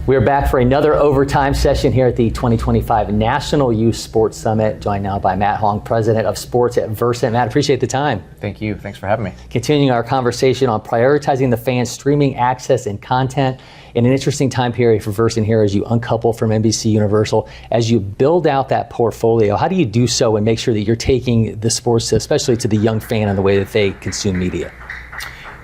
We are back for another overtime session here at the 2025 National Youth Sports Summit, joined now by Matt Hong, President of Sports at Versant. Matt, appreciate the time. Thank you. Thanks for having me. Continuing our conversation on prioritizing the fans' streaming access and content in an interesting time period for Versant here as you uncouple from NBC Universal, as you build out that portfolio. How do you do so and make sure that you're taking the sports, especially to the young fan, in the way that they consume media?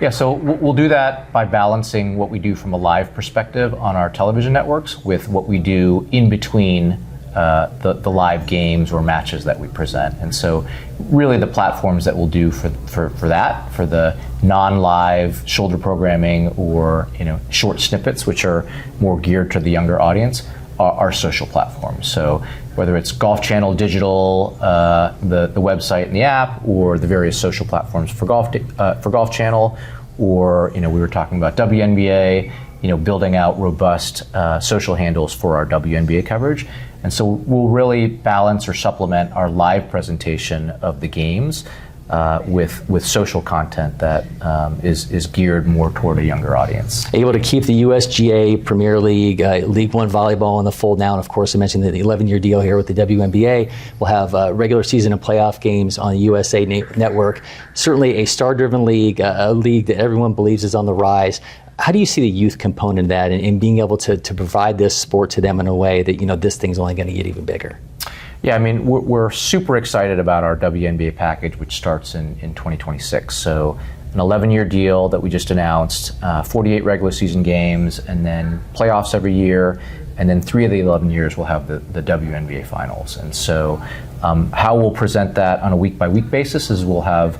Yeah, so we'll do that by balancing what we do from a live perspective on our television networks with what we do in between the live games or matches that we present. And so really the platforms that we'll do for that, for the non-live shoulder programming or short snippets, which are more geared to the younger audience, are social platforms. So whether it's Golf Channel Digital, the website and the app, or the various social platforms for Golf Channel, or we were talking about WNBA, building out robust social handles for our WNBA coverage. And so we'll really balance or supplement our live presentation of the games with social content that is geared more toward a younger audience. Able to keep the USGA Premier League, League One volleyball in the fold now, and of course I mentioned the 11-year deal here with the WNBA. We'll have regular season and playoff games on the USA Network. Certainly a star-driven league, a league that everyone believes is on the rise. How do you see the youth component of that and being able to provide this sport to them in a way that this thing's only going to get even bigger? Yeah, I mean, we're super excited about our WNBA package, which starts in 2026. So an 11-year deal that we just announced, 48 regular season games, and then playoffs every year, and then 3 of the 11 years we'll have the WNBA finals. And so how we'll present that on a week-by-week basis is we'll have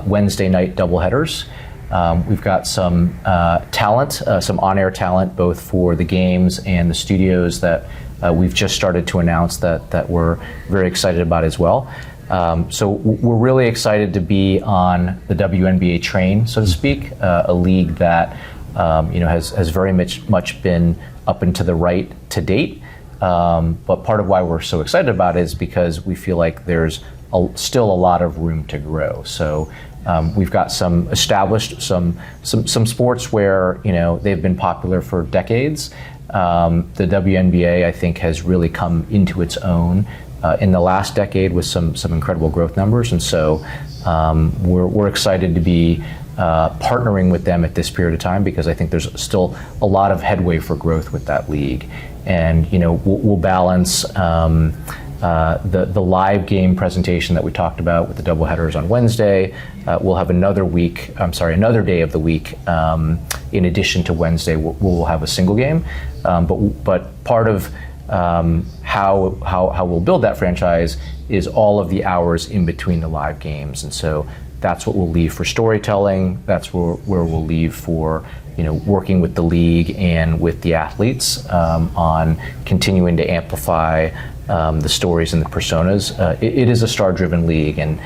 Wednesday night doubleheaders. We've got some talent, some on-air talent, both for the games and the studios that we've just started to announce that we're very excited about as well. So we're really excited to be on the WNBA train, so to speak, a league that has very much been up and to the right to date. But part of why we're so excited about it is because we feel like there's still a lot of room to grow. So we've got some established, some sports where they've been popular for decades. The WNBA, I think, has really come into its own in the last decade with some incredible growth numbers, and so we're excited to be partnering with them at this period of time because I think there's still a lot of headway for growth with that league, and we'll balance the live game presentation that we talked about with the doubleheaders on Wednesday. We'll have another day of the week. In addition to Wednesday, we'll have a single game. But part of how we'll build that franchise is all of the hours in between the live games, and so that's what we'll leave for storytelling. That's where we'll leave for working with the league and with the athletes on continuing to amplify the stories and the personas. It is a star-driven league, and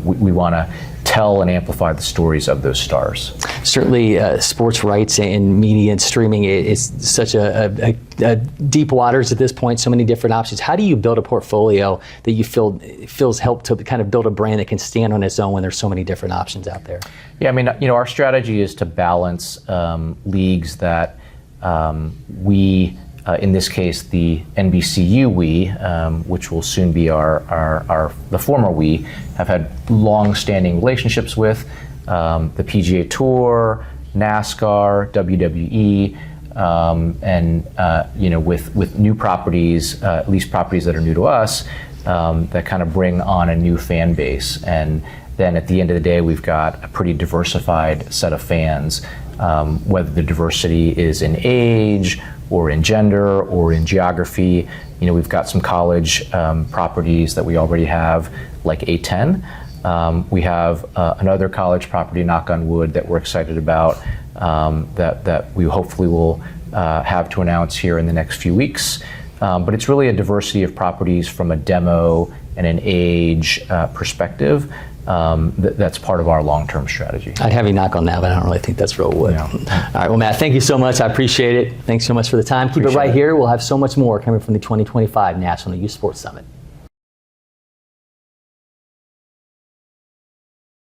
we want to tell and amplify the stories of those stars. Certainly, sports rights and media and streaming is such a deep waters at this point. So many different options. How do you build a portfolio that you feels helped to kind of build a brand that can stand on its own when there's so many different options out there? Yeah, I mean, our strategy is to balance leagues that we. In this case, the NBCU which will soon be the former we, have had long-standing relationships with, the PGA Tour, NASCAR, WWE, and with new properties, at least properties that are new to us, that kind of bring on a new fan base. And then at the end of the day, we've got a pretty diversified set of fans, whether the diversity is in age, or in gender, or in geography. We've got some college properties that we already have, like A10. We have another college property, knock on wood, that we're excited about, that we hopefully will have to announce here in the next few weeks. But it's really a diversity of properties from a demo and an age perspective. That's part of our long-term strategy. I'd have you knock on that, but I don't really think that's real wood. Yeah. All right, well, Matt, thank you so much. I appreciate it. Thanks so much for the time. Keep it right here. We'll have so much more coming from the 2025 National Youth Sports Summit.